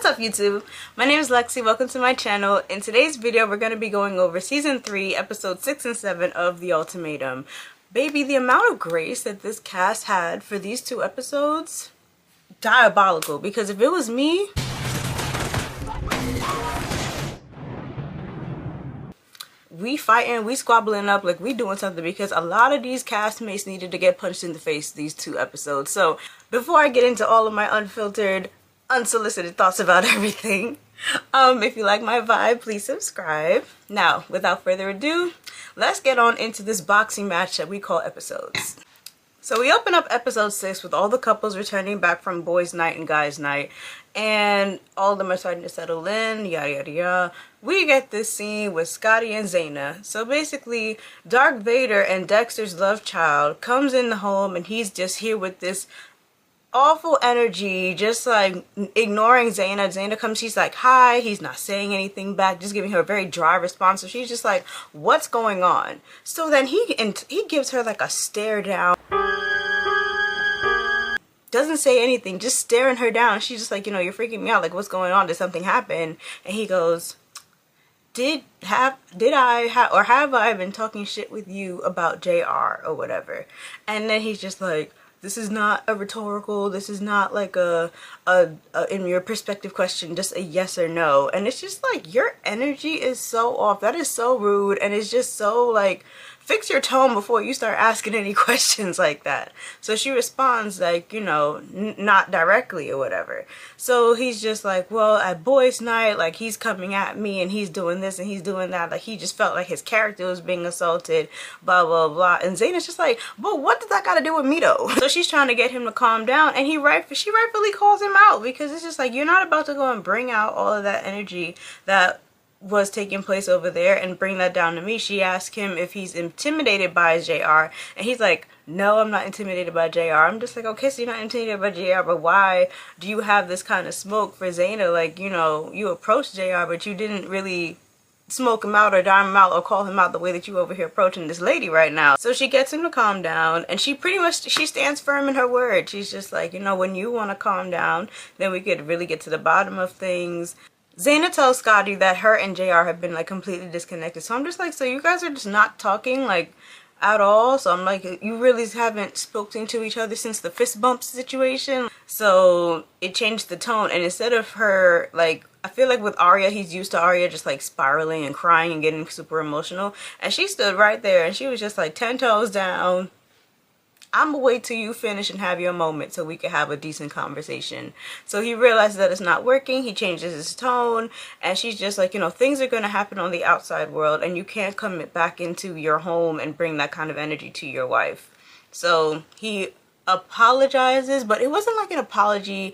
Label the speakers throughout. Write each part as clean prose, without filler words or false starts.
Speaker 1: up, YouTube? My name is Lexi. Welcome to my channel. In today's video, we're going to be going over season 3, episodes 6 and 7 of The Ultimatum. Baby, the amount of grace that this cast had for these 2 episodes, diabolical. Because if it was me, we fighting, we squabbling up, like we doing something, because a lot of these castmates needed to get punched in the face these 2 episodes. So before I get into all of my unfiltered, unsolicited thoughts about everything, if you like my vibe, please subscribe. Now, without further ado, let's get on into this boxing match that we call episodes. So we open up episode 6 with all the couples returning back from boys' night and guys' night, and all of them are starting to settle in, yada yada yada. We get this scene with Scotty and Zaina. So basically, Darth Vader and Dexter's love child comes in the home, and he's just here with this awful energy, just like ignoring Zaina. Zaina comes, she's like, hi, he's not saying anything back, just giving her a very dry response. So she's just like, what's going on? So then he gives her like a stare down, doesn't say anything, just staring her down. She's just like, you know, you're freaking me out, like what's going on, did something happen? And he goes, have I been talking shit with you about JR or whatever? And then he's just like, this is not a rhetorical, this is not like a in your perspective question, just a yes or no. And it's just like, your energy is so off. That is so rude, and it's just so like, fix your tone before you start asking any questions like that. So she responds like, you know, not directly or whatever. So he's just like, well, at boys' night, like he's coming at me and he's doing this and he's doing that. Like he just felt like his character was being assaulted, blah, blah, blah. And Zaina's just like, but what does that got to do with me though? So she's trying to get him to calm down, and she rightfully calls him out, because it's just like, you're not about to go and bring out all of that energy that was taking place over there and bring that down to me. She asked him if he's intimidated by JR, and he's like, no, I'm not intimidated by JR. I'm just like, okay, so you're not intimidated by JR, but why do you have this kind of smoke for Zaina? Like, you know, you approached JR, but you didn't really smoke him out or dime him out or call him out the way that you over here approaching this lady right now. So she gets him to calm down, and she stands firm in her word. She's just like, you know, when you want to calm down, then we could really get to the bottom of things. Zaina tells Scotty that her and JR have been like completely disconnected. So I'm just like, so you guys are just not talking like at all? So I'm like, you really haven't spoken to each other since the fist bump situation? So it changed the tone, and instead of her, like, I feel like with Arya, he's used to Arya just like spiraling and crying and getting super emotional, and she stood right there and she was just like 10 toes down. I'm gonna wait till you finish and have your moment so we can have a decent conversation. So he realizes that it's not working. He changes his tone, and she's just like, you know, things are gonna happen on the outside world, and you can't come back into your home and bring that kind of energy to your wife. So he apologizes, but it wasn't like an apology.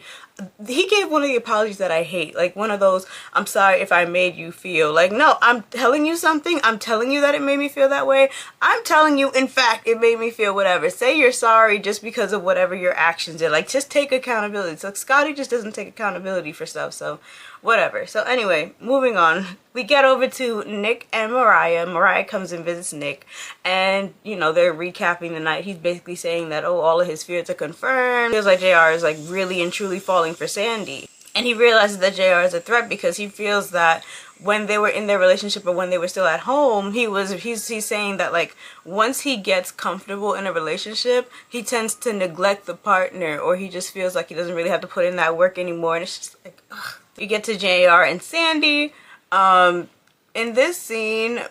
Speaker 1: He gave one of the apologies that I hate, like one of those, I'm sorry if I made you feel like, no, I'm telling you something, I'm telling you that it made me feel that way, I'm telling you in fact it made me feel whatever. Say you're sorry just because of whatever your actions did. Like, just take accountability. So Scotty just doesn't take accountability for stuff, so whatever. So anyway, moving on, we get over to Nick and Mariah. Mariah comes and visits Nick, and you know, they're recapping the night. He's basically saying that, oh, all of his fears are confirmed. Feels like JR is like really and truly falling for Sandy, and he realizes that JR is a threat because he feels that when they were in their relationship, or when they were still at home, he's saying that like once he gets comfortable in a relationship, he tends to neglect the partner, or he just feels like he doesn't really have to put in that work anymore. And it's just like, ugh. We get to JR and Sandy. In this scene,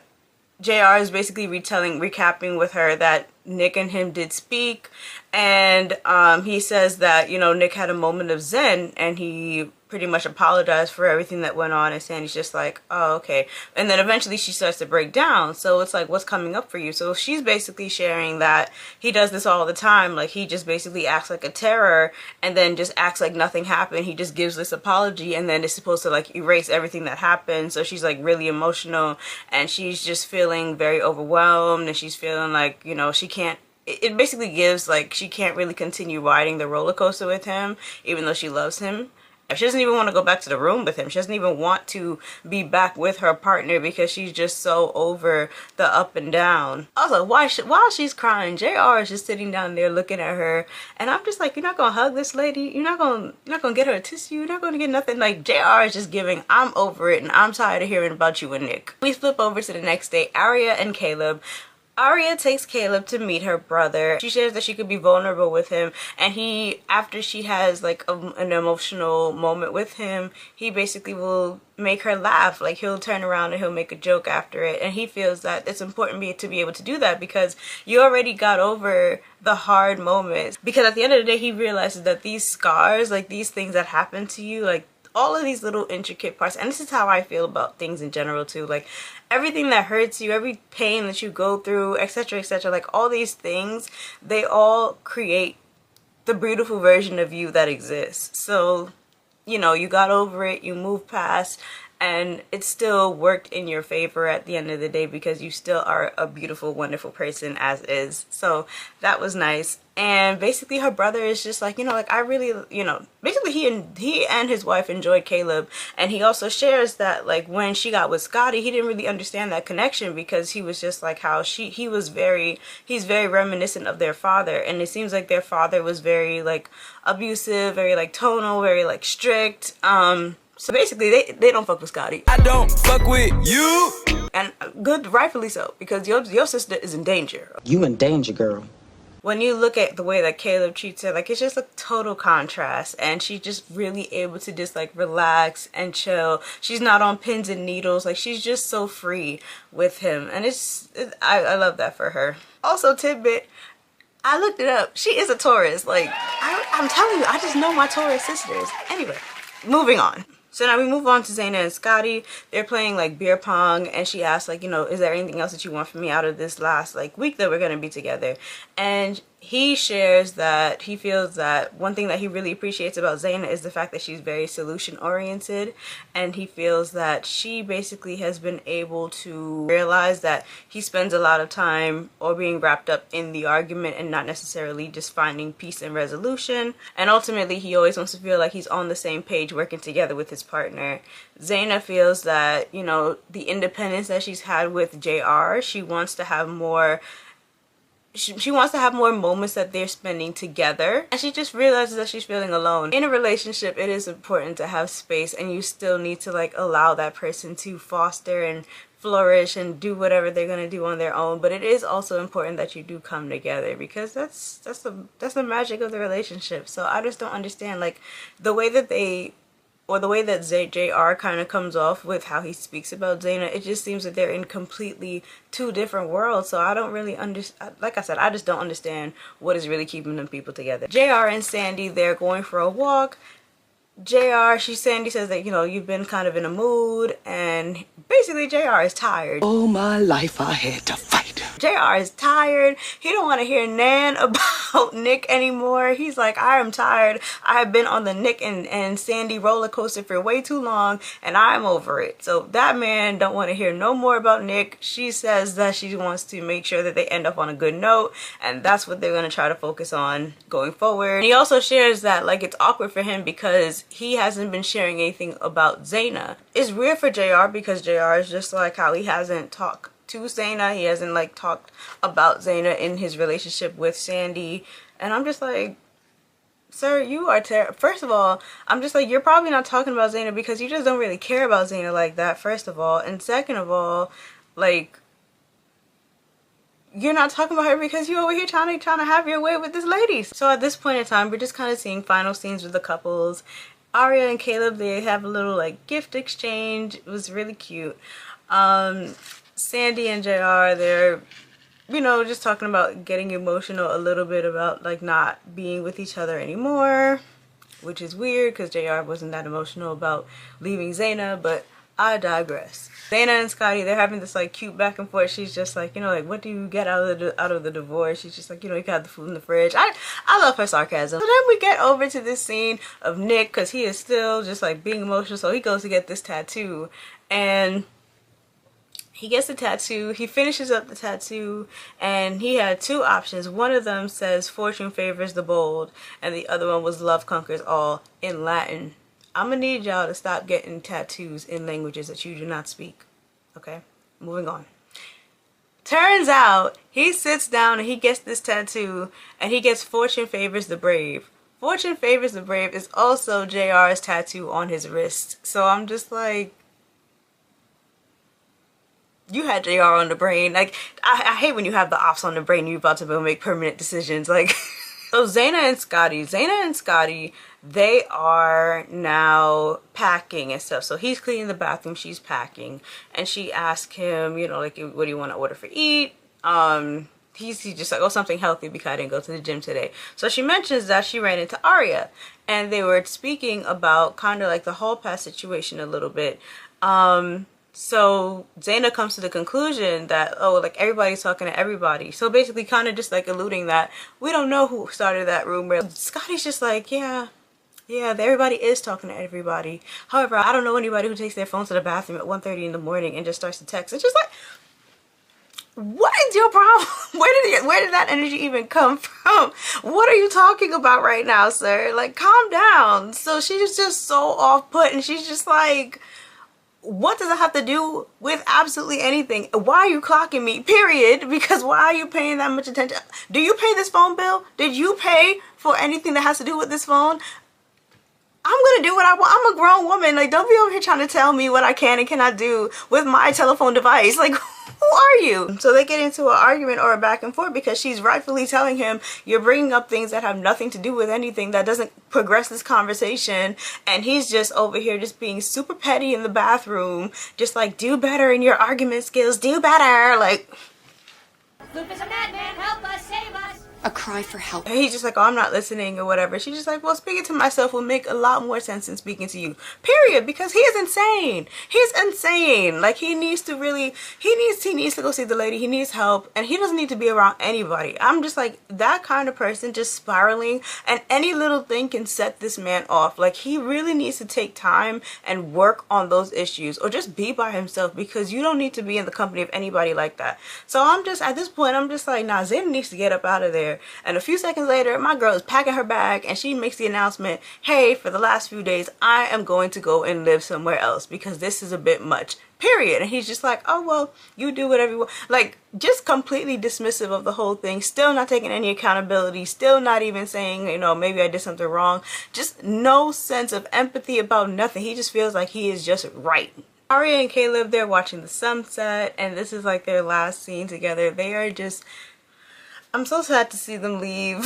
Speaker 1: JR is basically recapping with her that Nick and him did speak, and he says that, you know, Nick had a moment of zen, and he pretty much apologized for everything that went on, and Sandy's just like, oh, okay. And then eventually she starts to break down, so it's like, what's coming up for you? So she's basically sharing that he does this all the time. Like, he just basically acts like a terror and then just acts like nothing happened. He just gives this apology, and then it's supposed to like erase everything that happened. So she's like really emotional, and she's just feeling very overwhelmed, and she's feeling like, you know, she can't, it basically gives like she can't really continue riding the roller coaster with him, even though she loves him. She doesn't even want to go back to the room with him. She doesn't even want to be back with her partner because she's just so over the up and down. Also, while she's crying, JR is just sitting down there looking at her, and I'm just like, you're not gonna hug this lady? You're not gonna get her a tissue? You're not gonna get nothing? Like, JR is just giving, I'm over it and I'm tired of hearing about you and Nick. We flip over to the next day, Arya and Caleb. Arya takes Caleb to meet her brother. She shares that she could be vulnerable with him, and after she has like an emotional moment with him, he basically will make her laugh. Like, he'll turn around and he'll make a joke after it, and he feels that it's important to be able to do that because you already got over the hard moments. Because at the end of the day, he realizes that these scars, like these things that happen to you, like all of these little intricate parts, and this is how I feel about things in general too, like everything that hurts you, every pain that you go through, etc, etc, like all these things, they all create the beautiful version of you that exists. So, you know, you got over it, you moved past, and it still worked in your favor at the end of the day because you still are a beautiful, wonderful person as is. So that was nice. And basically her brother is just like, you know, like I really, you know, basically he and his wife enjoyed Caleb, and he also shares that like when she got with Scotty, he didn't really understand that connection because he was just like how he's very reminiscent of their father, and it seems like their father was very like abusive, very like tonal, very like strict. So basically they don't fuck with Scotty. I don't fuck with you. And good, rightfully so, because your sister is in danger.
Speaker 2: You in danger, girl.
Speaker 1: When you look at the way that Caleb treats her, like it's just a total contrast, and she's just really able to just like relax and chill. She's not on pins and needles, like she's just so free with him, and I love that for her. Also, tidbit, I looked it up, she is a Taurus. Like I'm telling you, I just know my Taurus sisters. Anyway, moving on. So now we move on to Zaina and Scotty. They're playing like beer pong, and she asks like, you know, is there anything else that you want from me out of this last like week that we're gonna be together? And he shares that he feels that one thing that he really appreciates about Zaina is the fact that she's very solution oriented, and he feels that she basically has been able to realize that he spends a lot of time or being wrapped up in the argument and not necessarily just finding peace and resolution. And ultimately he always wants to feel like he's on the same page working together with his partner. Zaina feels that, you know, the independence that she's had with JR, she wants to have more moments that they're spending together, and she just realizes that she's feeling alone. In a relationship, it is important to have space, and you still need to like allow that person to foster and flourish and do whatever they're going to do on their own. But it is also important that you do come together, because that's the magic of the relationship. So I just don't understand like the way that JR kind of comes off with how he speaks about Zaina. It just seems that they're in completely two different worlds. So I don't really understand. Like I said, I just don't understand what is really keeping them people together. JR and Sandy, they're going for a walk. Sandy says that, you know, you've been kind of in a mood, and basically JR is tired.
Speaker 2: All my life I had to fight.
Speaker 1: JR is tired. He don't want to hear nan about Nick anymore. He's like, I am tired. I have been on the Nick and Sandy roller coaster for way too long, and I'm over it. So that man don't want to hear no more about Nick. She says that she wants to make sure that they end up on a good note, and that's what they're going to try to focus on going forward. And he also shares that like it's awkward for him because he hasn't been sharing anything about Zaina. It's weird for JR because JR is just like how he hasn't talked to Zaina. He hasn't like talked about Zaina in his relationship with Sandy, and I'm just like, sir, you are first of all, I'm just like, you're probably not talking about Zaina because you just don't really care about Zaina like that, first of all. And second of all, like, you're not talking about her because you over here trying to have your way with this lady. So at this point in time, we're just kind of seeing final scenes with the couples. Arya and Caleb, they have a little like gift exchange. It was really cute. Sandy and JR, they're, you know, just talking about getting emotional a little bit about like not being with each other anymore, which is weird because JR wasn't that emotional about leaving Zaina, but I digress. Zaina and Scotty, they're having this like cute back and forth. She's just like, you know, like, what do you get out of the divorce? She's just like, you know, you got the food in the fridge. I love her sarcasm. So then we get over to this scene of Nick, because he is still just like being emotional. So he goes to get this tattoo, and he gets the tattoo, he finishes up the tattoo, and he had two options. One of them says fortune favors the bold, and the other one was love conquers all in Latin. I'm gonna need y'all to stop getting tattoos in languages that you do not speak. Okay, moving on. Turns out he sits down and he gets this tattoo, and he gets Fortune Favors the Brave. Fortune Favors the Brave is also JR's tattoo on his wrist. So I'm just like, you had JR on the brain. Like, I hate when you have the ops on the brain and you're about to make permanent decisions. Like, so Zaina and Scotty, they are now packing and stuff. So he's cleaning the bathroom, she's packing, and she asked him, you know, like, what do you want to order for eat? He's just like, oh, something healthy because I didn't go to the gym today. So she mentions that she ran into Arya, and they were speaking about kind of like the hall pass situation a little bit. So Zaina comes to the conclusion that, oh, like, everybody's talking to everybody. So basically kind of just like alluding that we don't know who started that rumor. Scotty's just like, yeah, everybody is talking to everybody. However, I don't know anybody who takes their phone to the bathroom at 1:30 in the morning and just starts to text. It's just like, what is your problem? Where did that energy even come from? What are you talking about right now, sir? Like, calm down. So she's just so off put, and she's just like, what does it have to do with absolutely anything? Why are you clocking me? Period. Because why are you paying that much attention? Do you pay this phone bill? Did you pay for anything that has to do with this phone? I'm gonna do what I want. I'm a grown woman. Like, don't be over here trying to tell me what I can and cannot do with my telephone device. Like, who are you? So they get into an argument or a back and forth because she's rightfully telling him, you're bringing up things that have nothing to do with anything, that doesn't progress this conversation. And he's just over here just being super petty in the bathroom, just like, do better in your argument skills, do better. Like,
Speaker 3: Luke is a madman, help us, save us.
Speaker 4: A cry for help.
Speaker 1: And he's just like, oh, I'm not listening or whatever. She's just like, well, speaking to myself will make a lot more sense than speaking to you. Period. Because he is insane. He's insane. Like, he needs to really, he needs to go see the lady. He needs help. And he doesn't need to be around anybody. I'm just like, that kind of person just spiraling. And any little thing can set this man off. Like, he really needs to take time and work on those issues. Or just be by himself. Because you don't need to be in the company of anybody like that. So I'm just, at this point, I'm just like, nah, Zayn needs to get up out of there. And a few seconds later, my girl is packing her bag and she makes the announcement, hey, for the last few days, I am going to go and live somewhere else because this is a bit much. Period. And he's just like, oh, well, you do whatever you want. Like, just completely dismissive of the whole thing. Still not taking any accountability. Still not even saying, you know, maybe I did something wrong. Just no sense of empathy about nothing. He just feels like he is just right. Arya and Caleb, they're watching the sunset, and this is like their last scene together. They are just, I'm so sad to see them leave.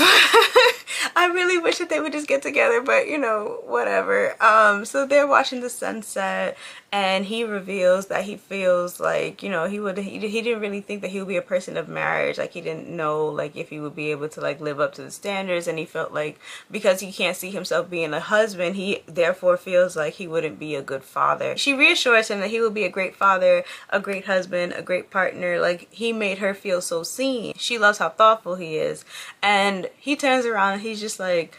Speaker 1: I really wish that they would just get together, but you know, whatever. So they're watching the sunset, and he reveals that he feels like, you know, he didn't really think that he would be a person of marriage. Like, he didn't know, like, if he would be able to, like, live up to the standards, and he felt like because he can't see himself being a husband, he therefore feels like he wouldn't be a good father. She reassures him that he will be a great father, a great husband, a great partner. Like, he made her feel so seen. She loves how thoughtful he is. And he turns around and he's just like,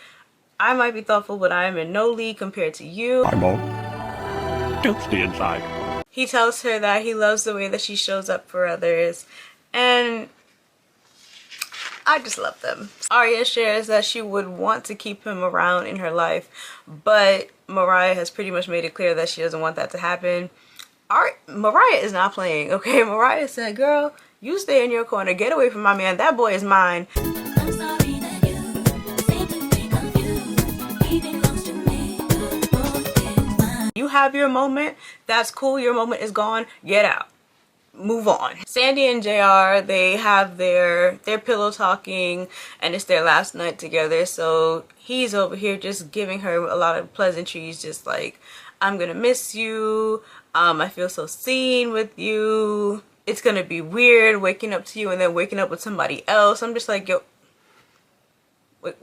Speaker 1: I might be thoughtful, but I am in no league compared to you.
Speaker 5: I'm all guilty inside.
Speaker 1: He tells her that he loves the way that she shows up for others, and I just love them. Arya shares that she would want to keep him around in her life, but Mariah has pretty much made it clear that she doesn't want that to happen. Mariah is not playing, okay? Mariah said, girl, you stay in your corner, get away from my man, that boy is mine.
Speaker 3: I'm sorry that you seem to be confused. He belongs to me, the boy is mine.
Speaker 1: You have your moment, that's cool, your moment is gone, get out. Move on. Sandy and JR, they have their pillow talking, and it's their last night together. So he's over here just giving her a lot of pleasantries, just like, I'm gonna miss you, I feel so seen with you, it's gonna be weird waking up to you and then waking up with somebody else. I'm just like, yo, wait,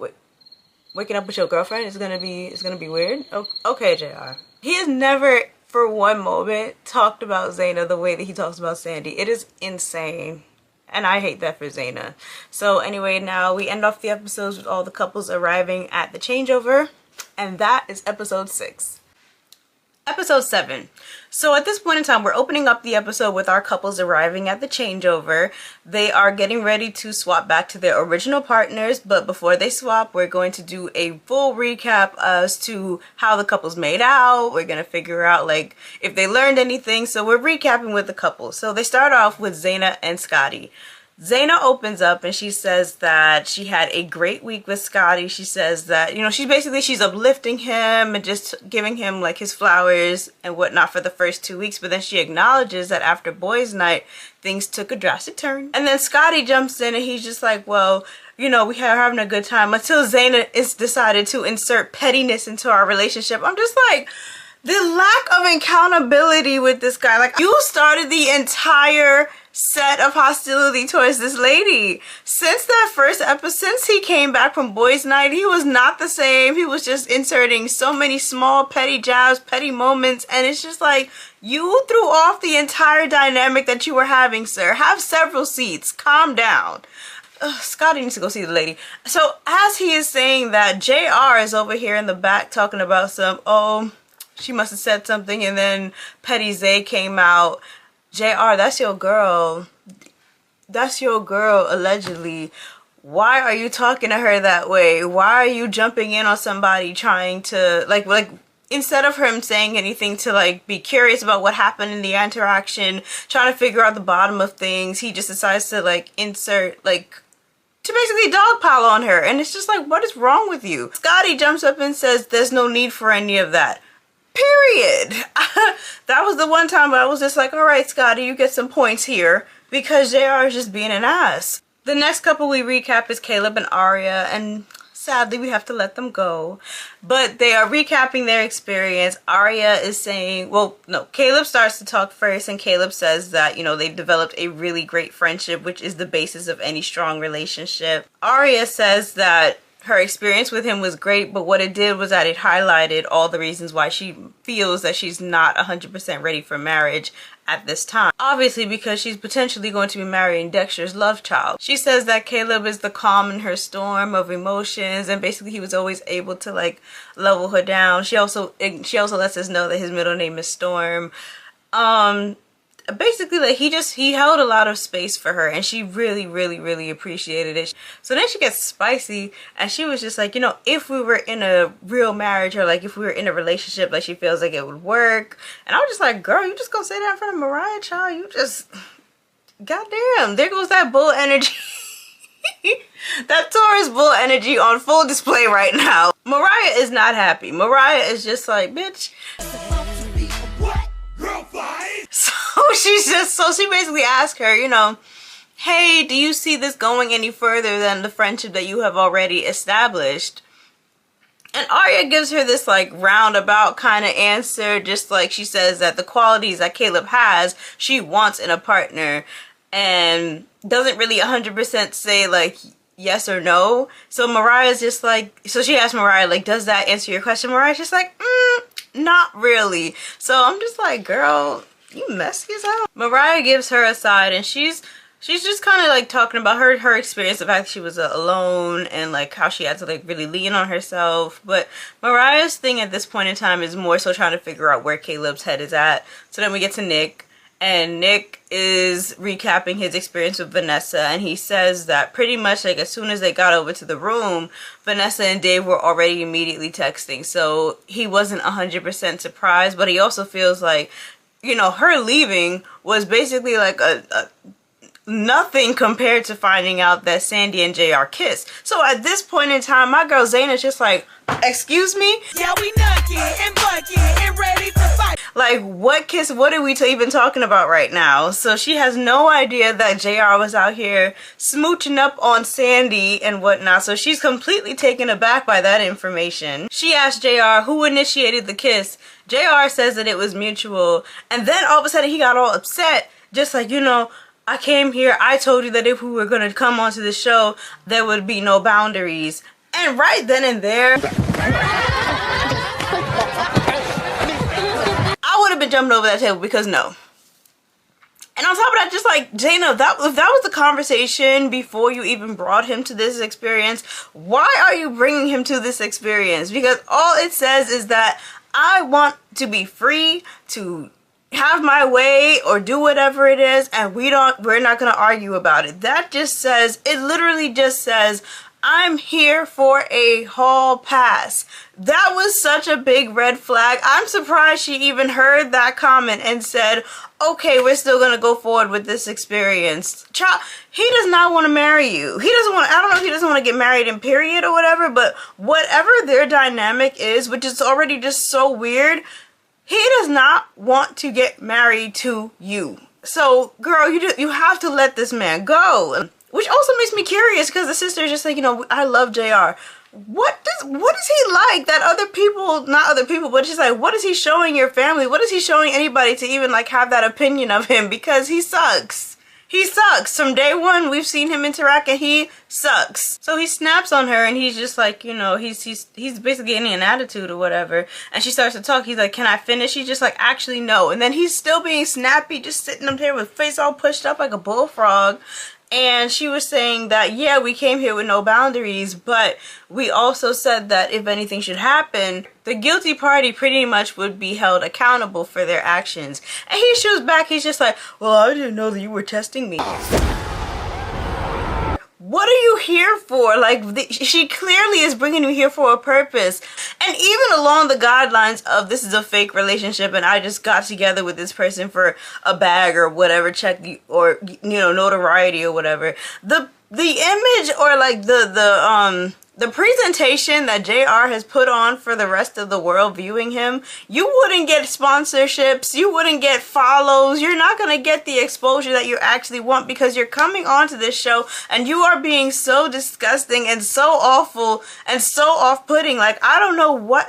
Speaker 1: waking up with your girlfriend is gonna be weird. Okay, JR. He has never for one moment talked about Zaina the way that he talks about Sandy. It is insane. And I hate that for Zaina. So anyway, now we end off the episodes with all the couples arriving at the changeover. And that is episode 6. Episode 7. So at this point in time, we're opening up the episode with our couples arriving at the changeover. They are getting ready to swap back to their original partners, but before they swap, we're going to do a full recap as to how the couples made out. We're going to figure out like if they learned anything. So we're recapping with the couple. So they start off with Zaina and Scotty. Zaina opens up and she says that she had a great week with Scotty. She says that, you know, she's uplifting him and just giving him like his flowers and whatnot for the first 2 weeks. But then she acknowledges that after boys' night, things took a drastic turn. And then Scotty jumps in and he's just like, well, you know, we are having a good time until Zaina is decided to insert pettiness into our relationship. I'm just like, the lack of accountability with this guy. Like, you started the entire set of hostility towards this lady. Since that first episode, since he came back from boys' night, he was not the same. He was just inserting so many small petty jabs, petty moments, and it's just like, you threw off the entire dynamic that you were having, sir. Have several seats. Calm down. Scotty needs to go see the lady. So as he is saying that, JR is over here in the back talking about some, oh, she must have said something, and then Petty Zay came out. JR, that's your girl. That's your girl, allegedly. Why are you talking to her that way? Why are you jumping in on somebody trying to, like instead of him saying anything to, like, be curious about what happened in the interaction, trying to figure out the bottom of things, he just decides to, like, insert, like, to basically dogpile on her. And it's just like, what is wrong with you? Scotty jumps up and says, there's no need for any of that. Period. That was the one time I was just like, all right, Scotty, you get some points here because JR is just being an ass. The next couple we recap is Caleb and Arya, and sadly we have to let them go. But they are recapping their experience. Arya is saying, well, no, Caleb starts to talk first, and Caleb says that, you know, they developed a really great friendship, which is the basis of any strong relationship. Arya says that her experience with him was great, but what it did was that it highlighted all the reasons why she feels that she's not 100% ready for marriage at this time. Obviously, because she's potentially going to be marrying Dexter's love child. She says that Caleb is the calm in her storm of emotions, and basically he was always able to, like, level her down. She also lets us know that his middle name is Storm. Basically, like, he held a lot of space for her, and she really appreciated it. So then she gets spicy, and she was just like, you know, if we were in a real marriage, or like if we were in a relationship, like, she feels like it would work. And I was just like, girl, you just gonna say that in front of Mariah, child? You just, goddamn, there goes that bull energy. That Taurus bull energy on full display right now. Mariah is not happy. Mariah is just like, bitch. So she basically asked her, you know, hey, do you see this going any further than the friendship that you have already established? And Arya gives her this, like, roundabout kind of answer, just like she says that the qualities that Caleb has, she wants in a partner, and doesn't really 100% say, like, yes or no. So Mariah's just like, so she asked Mariah, like, does that answer your question? Mariah's just like, not really. So I'm just like, girl, you messy as hell. Mariah gives her a side, and she's just kind of like talking about her experience, the fact that she was alone, and like how she had to like really lean on herself. But Mariah's thing at this point in time is more so trying to figure out where Caleb's head is at. So then we get to Nick, and Nick is recapping his experience with Vanessa, and he says that pretty much like as soon as they got over to the room, Vanessa and Dave were already immediately texting. So he wasn't 100% surprised, but he also feels like, you know, her leaving was basically like a nothing compared to finding out that Sandy and JR kissed. So at this point in time, my girl Zaina's just like, excuse me?
Speaker 4: Yeah, we nucky and bucky and ready to fight.
Speaker 1: Like, what kiss? What are we even talking about right now? So she has no idea that JR was out here smooching up on Sandy and whatnot. So she's completely taken aback by that information. She asked JR who initiated the kiss. JR says that it was mutual. And then all of a sudden he got all upset. Just like, you know, I came here, I told you that if we were going to come onto the show, there would be no boundaries. And right then and there, I would have been jumping over that table because no. And on top of that, just like, Zaina, if that was the conversation before you even brought him to this experience, why are you bringing him to this experience? Because all it says is that I want to be free to have my way or do whatever it is, and we're not gonna argue about it. That just says, it literally just says, I'm here for a hall pass. That was such a big red flag. I'm surprised she even heard that comment and said, okay, we're still gonna go forward with this experience. Child, he does not want to marry you. He doesn't want, I don't know if he doesn't want to get married in period or whatever, but whatever their dynamic is, which is already just so weird, he does not want to get married to you. So, girl, you have to let this man go. Which also makes me curious, because the sister is just like, you know, I love JR. What is he like that other people, not other people, but just like, what is he showing your family? What is he showing anybody to even like have that opinion of him? Because he sucks. He sucks. From day one, we've seen him interact and he sucks. So he snaps on her and he's just like, you know, he's basically getting an attitude or whatever. And she starts to talk. He's like, can I finish? She's just like, actually, no. And then he's still being snappy, just sitting up there with face all pushed up like a bullfrog. And she was saying that, yeah, we came here with no boundaries, but we also said that if anything should happen, the guilty party pretty much would be held accountable for their actions. And he shoots back, he's just like, well, I didn't know that you were testing me. What are you here for? Like, she clearly is bringing you here for a purpose. And even along the guidelines of this is a fake relationship and I just got together with this person for a bag or whatever, check, or, you know, notoriety or whatever. The image or like the presentation that JR has put on for the rest of the world viewing him, you wouldn't get sponsorships, you wouldn't get follows, you're not going to get the exposure that you actually want because you're coming onto this show and you are being so disgusting and so awful and so off-putting. Like, I don't know what...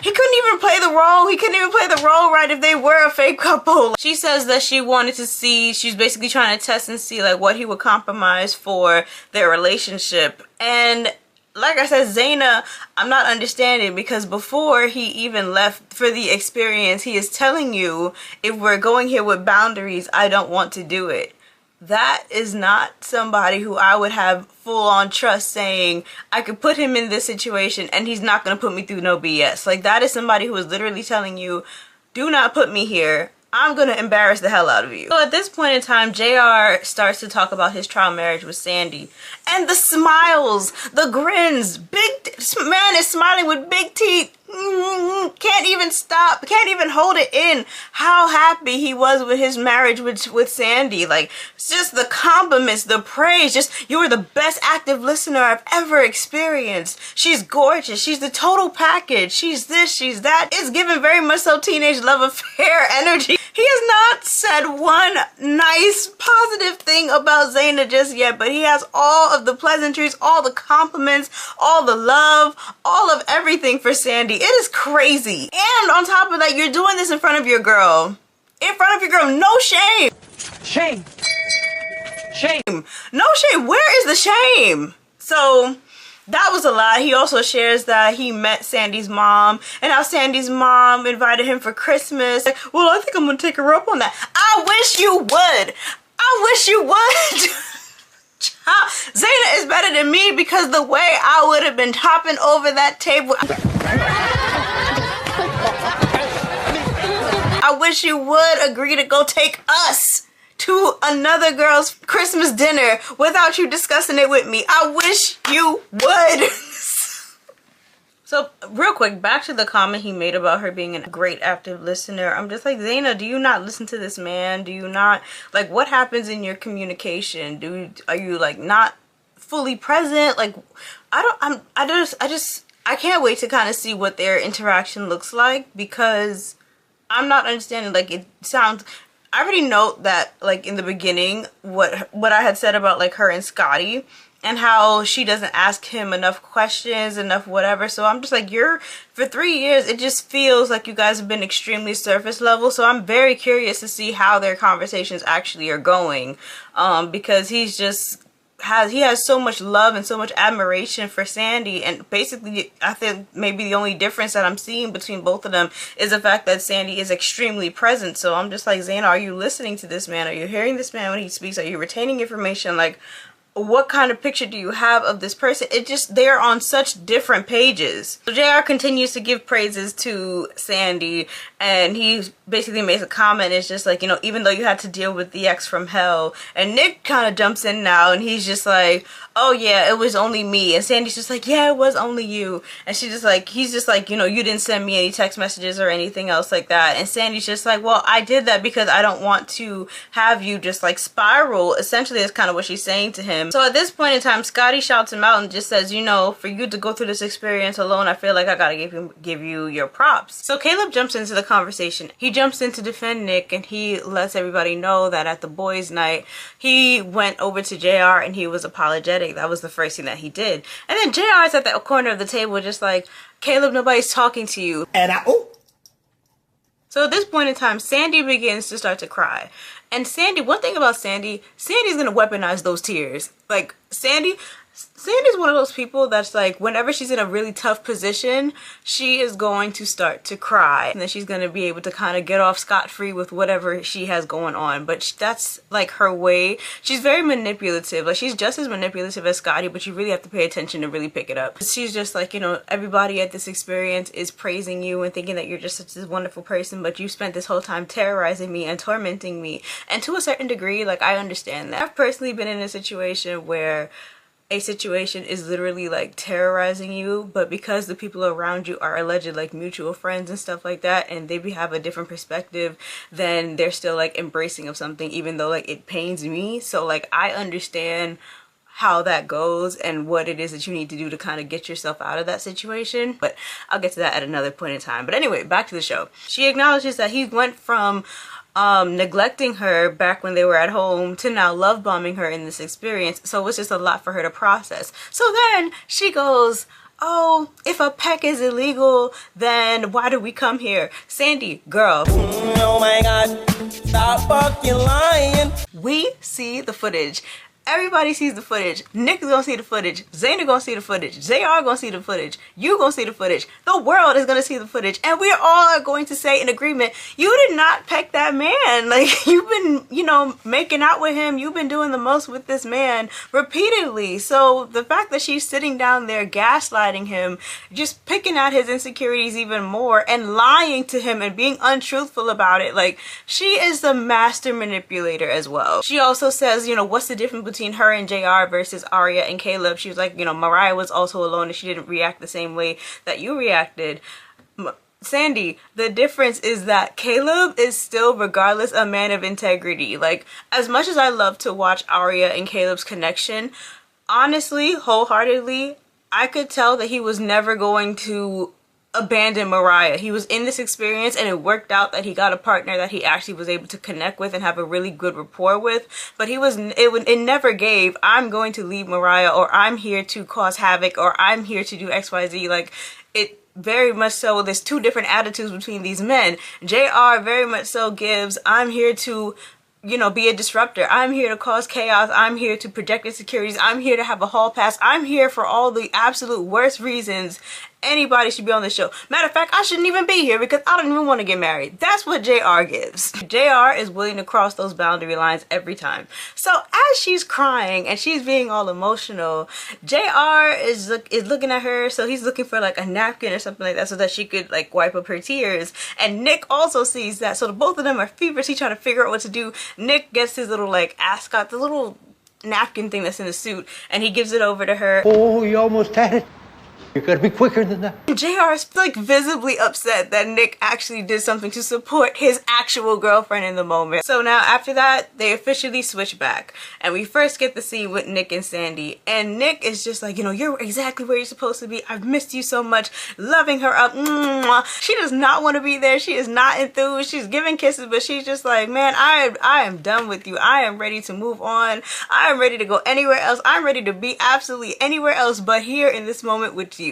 Speaker 1: He couldn't even play the role. He couldn't even play the role right if they were a fake couple. She says that she wanted to see, she's basically trying to test and see like what he would compromise for their relationship. And like I said, Zaina, I'm not understanding, because before he even left for the experience, he is telling you, if we're going here with boundaries, I don't want to do it. That is not somebody who I would have full-on trust saying, I could put him in this situation and he's not going to put me through no BS. Like, that is somebody who is literally telling you, do not put me here. I'm going to embarrass the hell out of you. So at this point in time, JR starts to talk about his trial marriage with Sandy. And the smiles, the grins, man is smiling with big teeth. Can't even stop, can't even hold it in how happy he was with his marriage with Sandy. Like, it's just the compliments, the praise, just, you were the best active listener I've ever experienced. She's gorgeous, she's the total package, she's this, she's that. It's given very much so teenage love affair energy. He has not said one nice positive thing about Zaina just yet, but he has all of the pleasantries, all the compliments, all the love, all of everything for Sandy. It is crazy. And on top of that, you're doing this in front of your girl. In front of your girl. No shame.
Speaker 2: Shame. Shame.
Speaker 1: No shame. Where is the shame? So that was a lie. He also shares that he met Sandy's mom and how Sandy's mom invited him for Christmas. Well, I think I'm gonna take her up on that. I wish you would. I wish you would. Zaina is better than me, because the way I would have been hopping over that table. I wish you would agree to go take us to another girl's Christmas dinner without you discussing it with me. I wish you would. So, real quick, back to the comment he made about her being a great active listener. I'm just like, Zaina, do you not listen to this man? Do you not, like, what happens in your communication? Are you, like, not fully present? Like, I can't wait to kind of see what their interaction looks like, because I'm not understanding. Like, it sounds, I already know that, like, in the beginning, what I had said about, like, her and Scotty, and how she doesn't ask him enough questions, enough whatever. So I'm just like, for 3 years, it just feels like you guys have been extremely surface level. So I'm very curious to see how their conversations actually are going. Because he has so much love and so much admiration for Sandy. And basically, I think maybe the only difference that I'm seeing between both of them is the fact that Sandy is extremely present. So I'm just like, Zaina, are you listening to this man? Are you hearing this man when he speaks? Are you retaining information? Like, what kind of picture do you have of this person? It just, they're on such different pages. So JR continues to give praises to Sandy, and he basically makes a comment. It's just like, you know, even though you had to deal with the ex from hell, and Nick kind of jumps in now and he's just like, oh yeah, it was only me. And Sandy's just like, yeah, it was only you. And she's just like, he's just like, you know, you didn't send me any text messages or anything else like that. And Sandy's just like, well, I did that because I don't want to have you just like spiral. Essentially, that's kind of what she's saying to him. So at this point in time, Scotty shouts him out and just says, you know, for you to go through this experience alone, I feel like I gotta give you your props. So Caleb jumps into the conversation. He jumps in to defend Nick, and he lets everybody know that at the boys' night, he went over to JR and he was apologetic. That was the first thing that he did. And then JR is at the corner of the table just like, Caleb, nobody's talking to you.
Speaker 4: And
Speaker 1: So at this point in time, Sandy begins to start to cry. And Sandy, one thing about Sandy's gonna weaponize those tears. Like, Sandy's one of those people that's like, whenever she's in a really tough position, she is going to start to cry. And then she's going to be able to kind of get off scot-free with whatever she has going on. But that's like her way. She's very manipulative. Like, she's just as manipulative as Scotty, but you really have to pay attention to really pick it up. She's just like, you know, everybody at this experience is praising you and thinking that you're just such a wonderful person, but you spent this whole time terrorizing me and tormenting me. And to a certain degree, like, I understand that. I've personally been in a situation where a situation is literally like terrorizing you, but because the people around you are alleged like mutual friends and stuff like that, and they have a different perspective, then they're still like embracing of something, even though like it pains me. So like, I understand how that goes and what it is that you need to do to kind of get yourself out of that situation, but I'll get to that at another point in time. But anyway, back to the show. She acknowledges that he went from neglecting her back when they were at home to now love bombing her in this experience. So it was just a lot for her to process. So then she goes, oh, if a peck is illegal, then why do we come here? Sandy, girl.
Speaker 4: oh my God, stop fucking lying.
Speaker 1: We see the footage. Everybody sees the footage. Nick is gonna see the footage. Zayn gonna see the footage. JR gonna see the footage. You gonna see the footage. The world is gonna see the footage. And we all are going to say in agreement, you did not peck that man. Like, you've been, you know, making out with him. You've been doing the most with this man repeatedly. So the fact that she's sitting down there gaslighting him, just picking at his insecurities even more and lying to him and being untruthful about it, like, she is the master manipulator as well. She also says, you know, what's the difference between her and JR versus Arya and Caleb? She was like, you know, Mariah was also alone and she didn't react the same way that you reacted. Sandy, the difference is that Caleb is still, regardless, a man of integrity. Like, as much as I love to watch Arya and Caleb's connection, honestly, wholeheartedly, I could tell that he was never going to abandon Mariah. He was in this experience and it worked out that he got a partner that he actually was able to connect with and have a really good rapport with, but it never gave, I'm going to leave Mariah, or I'm here to cause havoc, or I'm here to do XYZ. Like, it very much so, there's two different attitudes between these men. JR very much so gives, I'm here to, you know, be a disruptor. I'm here to cause chaos. I'm here to project insecurities. I'm here to have a hall pass. I'm here for all the absolute worst reasons anybody should be on the show. Matter of fact, I shouldn't even be here because I don't even want to get married. That's what JR gives. JR is willing to cross those boundary lines every time. So as she's crying and she's being all emotional, JR is looking at her, so he's looking for like a napkin or something like that so that she could like wipe up her tears. And Nick also sees that, so the both of them are feverishly trying to figure out what to do. Nick gets his little like ascot, the little napkin thing that's in the suit, and he gives it over to her.
Speaker 2: Oh, you almost had it. You gotta be quicker than that.
Speaker 1: JR is like visibly upset that Nick actually did something to support his actual girlfriend in the moment. So now after that, they officially switch back. And we first get the scene with Nick and Sandy. And Nick is just like, you know, you're exactly where you're supposed to be. I've missed you so much. Loving her up. Mwah. She does not want to be there. She is not enthused. She's giving kisses, but she's just like, man, I am done with you. I am ready to move on. I am ready to go anywhere else. I'm ready to be absolutely anywhere else but here in this moment with you.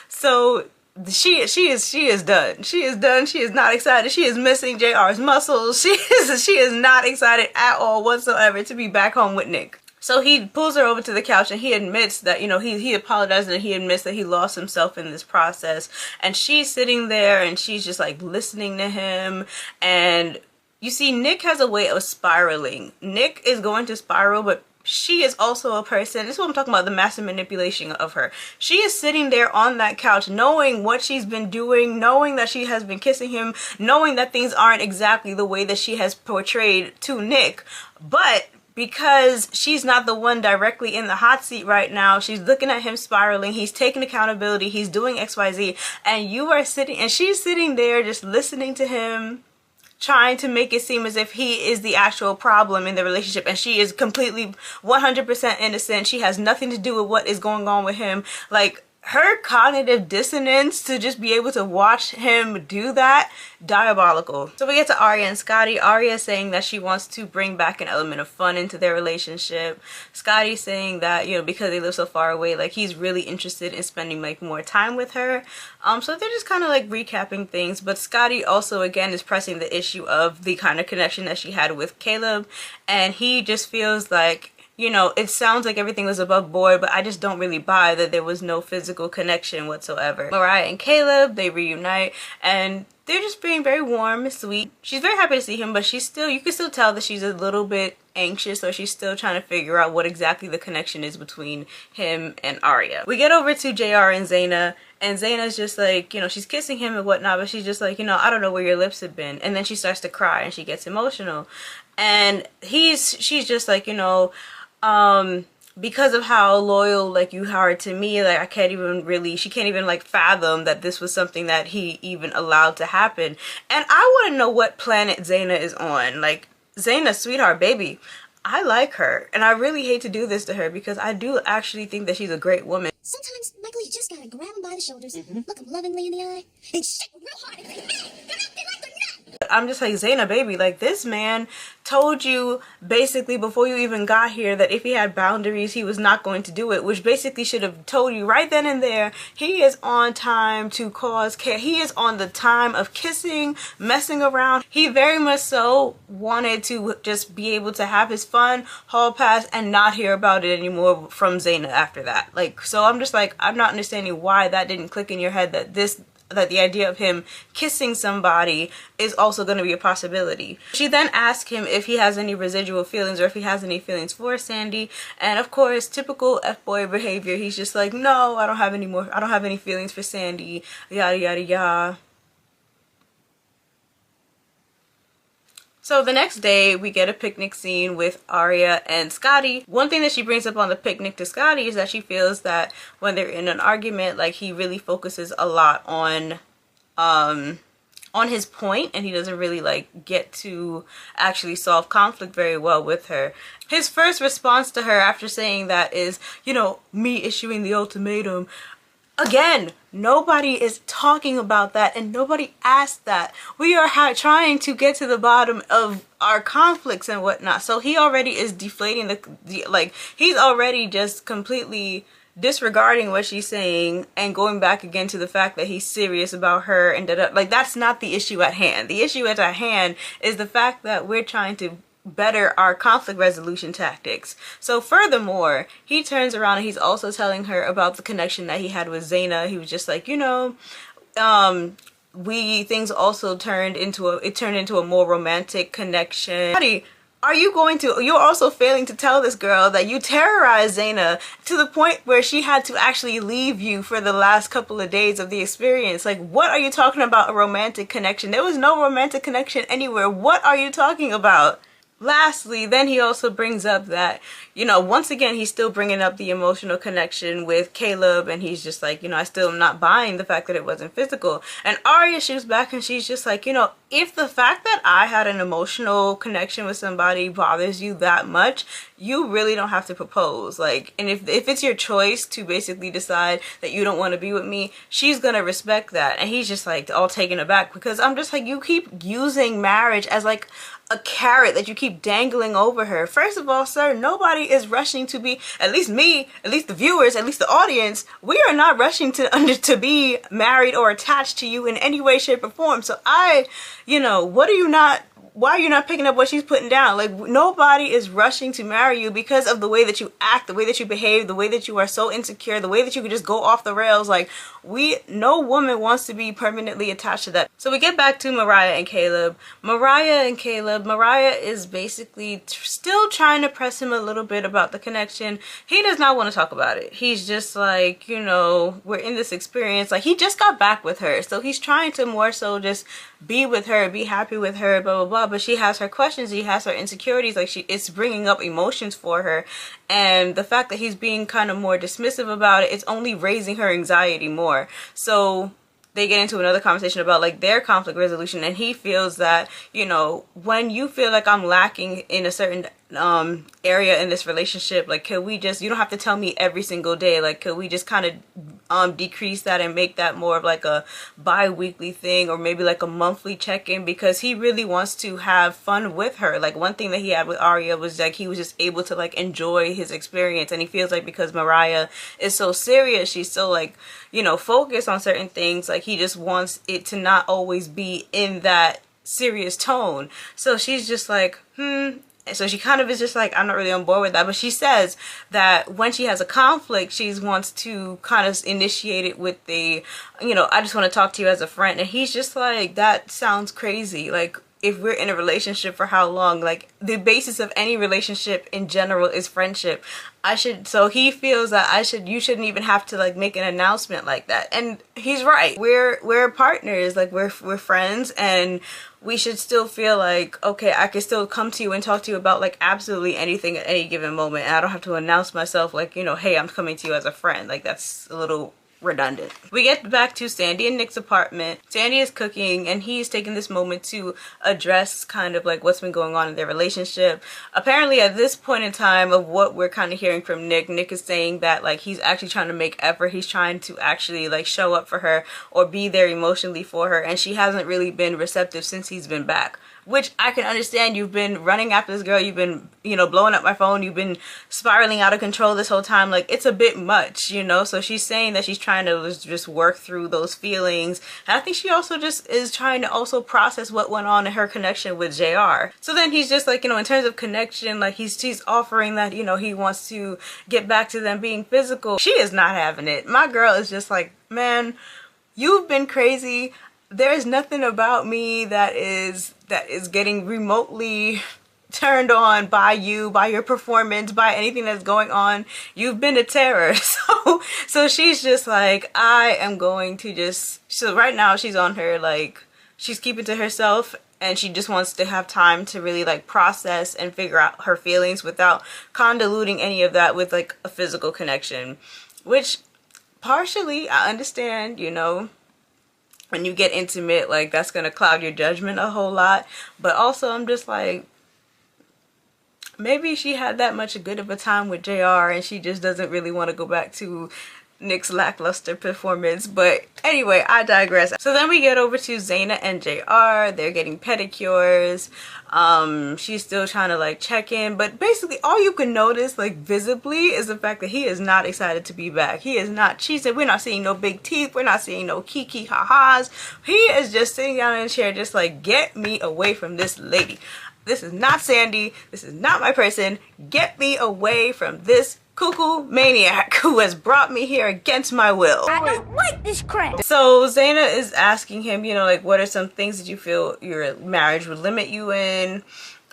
Speaker 1: So she is done. She is done. She is not excited. She is missing JR's muscles. She is not excited at all whatsoever to be back home with Nick. So he pulls her over to the couch and he admits that, you know, he apologizes and he admits that he lost himself in this process. And she's sitting there and she's just like listening to him. And you see, Nick has a way of spiraling. Nick is going to spiral, but she is also a person. This is what I'm talking about, the massive manipulation of her. She is sitting there on that couch knowing what she's been doing, knowing that she has been kissing him, knowing that things aren't exactly the way that she has portrayed to Nick, but because she's not the one directly in the hot seat right now, she's looking at him spiraling, he's taking accountability, he's doing XYZ, and you are sitting, and she's sitting there just listening to him, trying to make it seem as if he is the actual problem in the relationship, and she is completely 100% innocent. She has nothing to do with what is going on with him. Like, her cognitive dissonance to just be able to watch him do that, diabolical. So we get to Arya and Scotty. Arya saying that she wants to bring back an element of fun into their relationship. Scotty saying that, you know, because they live so far away, like, he's really interested in spending like more time with her. So they're just kind of like recapping things, but Scotty also again is pressing the issue of the kind of connection that she had with Caleb, and he just feels like, you know, it sounds like everything was above board, but I just don't really buy that there was no physical connection whatsoever. Mariah and Caleb, they reunite, and they're just being very warm and sweet. She's very happy to see him, but she's still, you can still tell that she's a little bit anxious, or she's still trying to figure out what exactly the connection is between him and Arya. We get over to JR and Zaina, and Zaina's just like, you know, she's kissing him and whatnot, but she's just like, you know, I don't know where your lips have been. And then she starts to cry and she gets emotional. And she's just like, you know, because of how loyal like you are to me, like I can't even really, she can't even like fathom that this was something that he even allowed to happen. And I want to know what planet Zaina is on. Like, Zaina, sweetheart, baby, I like her, and I really hate to do this to her because I do actually think that she's a great woman.
Speaker 6: Sometimes, Michael, you just gotta grab him by the shoulders, look him lovingly in the eye, and shake him real hard and say, hey, you're acting like a nut!
Speaker 1: I'm just like, Zaina, baby, like, this man told you basically before you even got here that if he had boundaries, he was not going to do it, which basically should have told you right then and there, he is on time to cause care. He is on the time of kissing, messing around. He very much so wanted to just be able to have his fun, hall pass, and not hear about it anymore from Zaina after that. Like, so I'm just like, I'm not understanding why that didn't click in your head that the idea of him kissing somebody is also going to be a possibility. She then asked him if he has any residual feelings or if he has any feelings for Sandy, and of course, typical F-boy behavior, he's just like, no, I don't have any feelings for Sandy, yada yada yada. So the next day, we get a picnic scene with Arya and Scotty. One thing that she brings up on the picnic to Scotty is that she feels that when they're in an argument, like, he really focuses a lot on his point, and he doesn't really like get to actually solve conflict very well with her. His first response to her after saying that is, you know, me issuing the ultimatum. Again, nobody is talking about that, and nobody asked that. We are trying to get to the bottom of our conflicts and whatnot. So he already is deflating like, he's already just completely disregarding what she's saying and going back again to the fact that he's serious about her and like, that's not the issue at hand. The issue at hand is the fact that we're trying to better our conflict resolution tactics. So furthermore, he turns around and he's also telling her about the connection that he had with Zaina. He was just like, you know, things also turned into a more romantic connection. You're also failing to tell this girl that you terrorized Zaina to the point where she had to actually leave you for the last couple of days of the experience. Like, what are you talking about a romantic connection? There was no romantic connection anywhere. What are you talking about? Lastly, then he also brings up that, you know, once again, he's still bringing up the emotional connection with Caleb, and he's just like, you know, I still am not buying the fact that it wasn't physical. And Arya shoots back and she's just like, you know, if the fact that I had an emotional connection with somebody bothers you that much, you really don't have to propose. Like, and if it's your choice to basically decide that you don't want to be with me, she's gonna respect that. And he's just like all taken aback because I'm just like, you keep using marriage as like a carrot that you keep dangling over her. First of all, sir, nobody is rushing to be, at least me, at least the viewers, at least the audience, we are not rushing to be married or attached to you in any way, shape, or form. So you know, what are you not why are you not picking up what she's putting down? Like, nobody is rushing to marry you because of the way that you act, the way that you behave, the way that you are so insecure, the way that you could just go off the rails. Like, no woman wants to be permanently attached to that. So we get back to Mariah and Caleb. Mariah is basically still trying to press him a little bit about the connection. He does not want to talk about it. He's just like, you know, we're in this experience. Like, he just got back with her, so he's trying to more so just be with her, be happy with her, blah blah blah. But she has her questions, he has her insecurities. Like, it's bringing up emotions for her, and the fact that he's being kind of more dismissive about it, it's only raising her anxiety more. So they get into another conversation about like their conflict resolution, and he feels that, you know, when you feel like I'm lacking in a certain area in this relationship, like, could we just, you don't have to tell me every single day, like, could we just kind of decrease that and make that more of like a bi-weekly thing, or maybe like a monthly check-in, because he really wants to have fun with her. Like, one thing that he had with Arya was like he was just able to like enjoy his experience, and he feels like because Mariah is so serious, she's so like, you know, focused on certain things, like he just wants it to not always be in that serious tone. So she's just like, so she kind of is just like, I'm not really on board with that. But she says that when she has a conflict, she wants to kind of initiate it with the, you know, I just want to talk to you as a friend. And he's just like, that sounds crazy. Like, if we're in a relationship for how long? Like, the basis of any relationship in general is friendship. So he feels that you shouldn't even have to like make an announcement like that. And he's right. We're partners, like we're friends, and we should still feel like, okay, I can still come to you and talk to you about like absolutely anything at any given moment, and I don't have to announce myself like, you know, hey, I'm coming to you as a friend. Like, that's a little redundant. We get back to Sandy and Nick's apartment. Sandy is cooking, and he's taking this moment to address kind of like what's been going on in their relationship. Apparently at this point in time of what we're kind of hearing from Nick is saying that like he's actually trying to make effort. He's trying to actually like show up for her or be there emotionally for her, and she hasn't really been receptive since he's been back. Which I can understand. You've been running after this girl, you've been, you know, blowing up my phone, you've been spiraling out of control this whole time. Like, it's a bit much, you know. So she's saying that she's trying to just work through those feelings. And I think she also just is trying to also process what went on in her connection with JR. So then he's just like, you know, in terms of connection, like she's offering that, you know, he wants to get back to them being physical. She is not having it. My girl is just like, man, you've been crazy. There is nothing about me that is getting remotely turned on by you, by your performance, by anything that's going on. You've been a terror. So she's just like, I am going to just, so right now she's on her, like, she's keeping to herself, and she just wants to have time to really like process and figure out her feelings without convoluting any of that with like a physical connection, which partially I understand, you know. When you get intimate, like, that's gonna cloud your judgment a whole lot. But also, I'm just like, maybe she had that much good of a time with JR and she just doesn't really want to go back to Nick's lackluster performance. But anyway, I digress. So then we get over to Zaina and JR. They're getting pedicures. She's still trying to like check in, but basically all you can notice like visibly is the fact that he is not excited to be back. He is not. She said, we're not seeing no big teeth, we're not seeing no kiki ha-has. He is just sitting down in a chair just like, get me away from this lady. This is not Sandy, this is not my person. Get me away from this cuckoo maniac who has brought me here against my will.
Speaker 7: I don't like this crap.
Speaker 1: So Zaina is asking him, you know, like, what are some things that you feel your marriage would limit you in?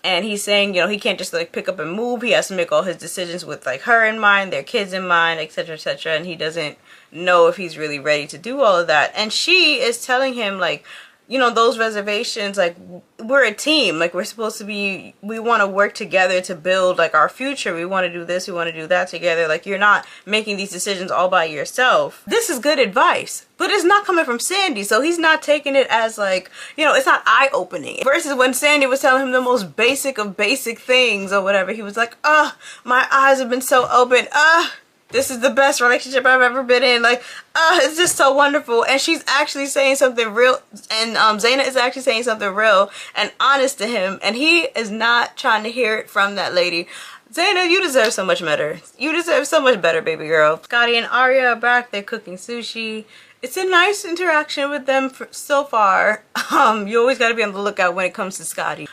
Speaker 1: And he's saying, you know, he can't just like pick up and move. He has to make all his decisions with like her in mind, their kids in mind, etc., etc. And he doesn't know if he's really ready to do all of that. And she is telling him like, you know, those reservations, like, we're a team, like, we're supposed to be, we want to work together to build like our future. We want to do this, we want to do that together. Like, you're not making these decisions all by yourself. This is good advice, but it's not coming from Sandy, so he's not taking it as like, you know, it's not eye-opening. Versus when Sandy was telling him the most basic of basic things or whatever, he was like, my eyes have been so open, this is the best relationship I've ever been in. Like, it's just so wonderful. And she's actually saying something real. And Zaina is actually saying something real and honest to him. And he is not trying to hear it from that lady. Zaina, you deserve so much better. You deserve so much better, baby girl. Scotty and Arya are back. They're cooking sushi. It's a nice interaction with them so far. You always got to be on the lookout when it comes to Scotty.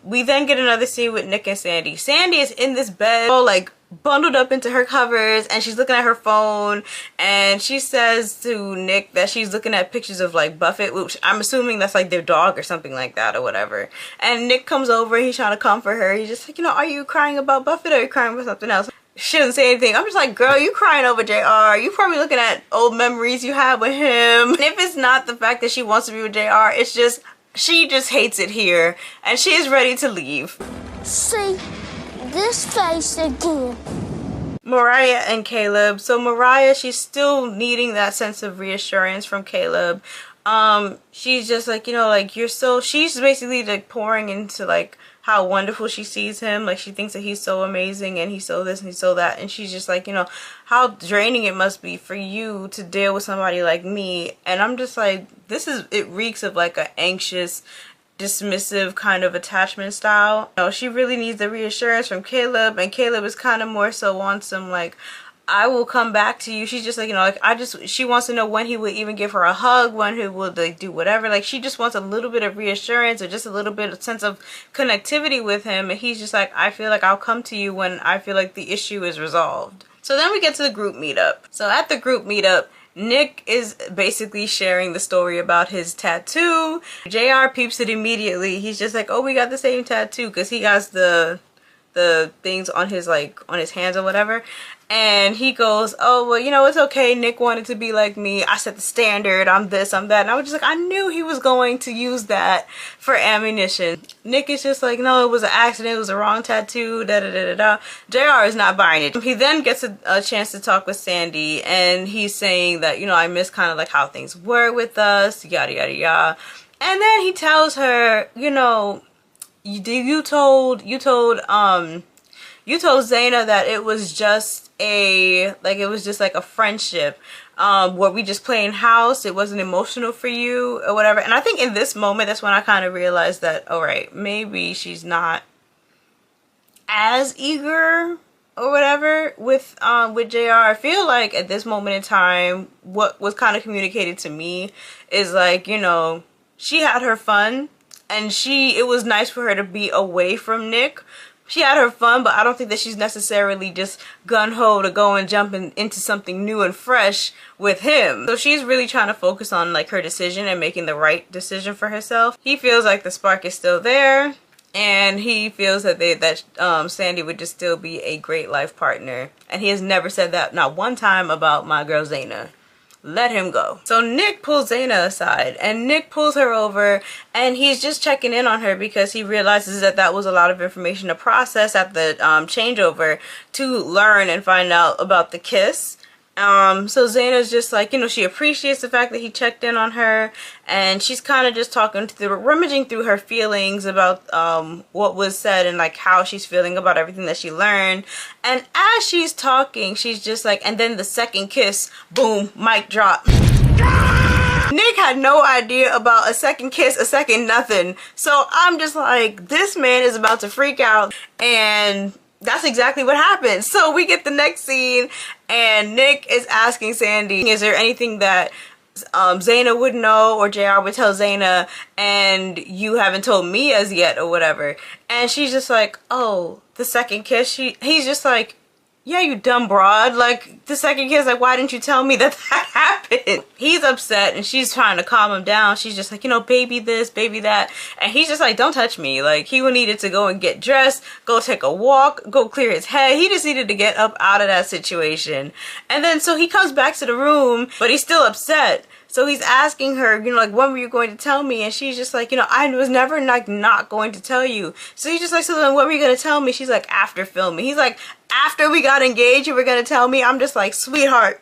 Speaker 1: We then get another scene with Nick and Sandy. Sandy is in this bed, all like bundled up into her covers, and she's looking at her phone, and she says to Nick that she's looking at pictures of like Buffett, which I'm assuming that's like their dog or something like that or whatever. And Nick comes over, he's trying to comfort her. He's just like, you know, are you crying about Buffett or are you crying about something else? She doesn't say anything. I'm just like, girl, you crying over JR. You probably looking at old memories you had with him. And if it's not the fact that she wants to be with JR, it's just, she just hates it here and she is ready to leave.
Speaker 6: See this face again.
Speaker 1: Mariah and Caleb. So Mariah, she's still needing that sense of reassurance from Caleb. She's just like, you know, like, you're so, she's basically like pouring into like how wonderful she sees him. Like, she thinks that he's so amazing and he's so this and he's so that, and she's just like, you know, how draining it must be for you to deal with somebody like me. And I'm just like, this is, it reeks of like an anxious, dismissive kind of attachment style. You know, she really needs the reassurance from Caleb, and Caleb is kind of more so on some like, I will come back to you. She's just like, you know, like, she wants to know when he would even give her a hug, when he would like do whatever. Like, she just wants a little bit of reassurance or just a little bit of sense of connectivity with him. And he's just like, I feel like I'll come to you when I feel like the issue is resolved. So then we get to the group meetup. So at the group meetup, Nick is basically sharing the story about his tattoo. JR peeps it immediately. He's just like, oh, we got the same tattoo, because he has the things on his, like, on his hands or whatever. And he goes, oh, well, you know, it's okay. Nick wanted to be like me. I set the standard. I'm this, I'm that. And I was just like, I knew he was going to use that for ammunition. Nick is just like, no, it was an accident. It was a wrong tattoo. Da da da da da. JR is not buying it. He then gets a chance to talk with Sandy. And he's saying that, you know, I miss kind of like how things were with us. Yada, yada, yada. And then he tells her, you know, you told Zaina that it was just a friendship, where we just playing house. It wasn't emotional for you or whatever. And I think in this moment, that's when I kind of realized that, all right, maybe she's not as eager or whatever with JR. I feel like at this moment in time, what was kind of communicated to me is like, you know, she had her fun, and it was nice for her to be away from Nick. She had her fun, but I don't think that she's necessarily just gun-ho to go and jump into something new and fresh with him. So she's really trying to focus on like her decision and making the right decision for herself. He feels like the spark is still there, and he feels that Sandy would just still be a great life partner. And he has never said that, not one time, about my girl Zaina. Let him go. So Nick pulls Zaina aside, and Nick pulls her over, and he's just checking in on her because he realizes that was a lot of information to process at the changeover to learn and find out about the kiss. So Zaina's just like, you know, she appreciates the fact that he checked in on her, and she's kind of just rummaging through her feelings about what was said and like how she's feeling about everything that she learned. And as she's talking, she's just like, and then the second kiss, boom, mic drop. Nick had no idea about a second kiss, a second nothing. So I'm just like, this man is about to freak out, and that's exactly what happened. So we get the next scene, and Nick is asking Sandy, is there anything that Zaina would know or JR would tell Zaina and you haven't told me as yet or whatever? And she's just like, oh, the second kiss? He's just like, yeah, you dumb broad. Like, the second kiss, like, why didn't you tell me that happened? He's upset, and she's trying to calm him down. She's just like, you know, baby this, baby that. And he's just like, don't touch me. Like, he needed to go and get dressed, go take a walk, go clear his head. He just needed to get up out of that situation. And then, so he comes back to the room, but he's still upset. So he's asking her, you know, like, when were you going to tell me? And she's just like, you know, I was never like not going to tell you. So he's just like, so then when were you going to tell me? She's like, after filming. He's like, after we got engaged, you were going to tell me? I'm just like, sweetheart,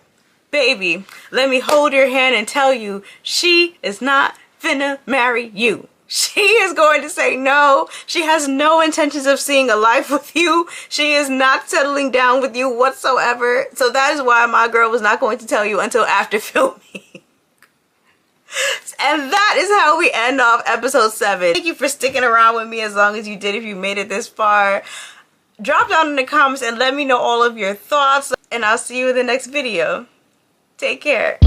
Speaker 1: baby, let me hold your hand and tell you, she is not finna marry you. She is going to say no. She has no intentions of seeing a life with you. She is not settling down with you whatsoever. So that is why my girl was not going to tell you until after filming. And that is how we end off episode 7. Thank you for sticking around with me as long as you did, if you made it this far. drop down in the comments and let me know all of your thoughts, and I'll see you in the next video. Take care.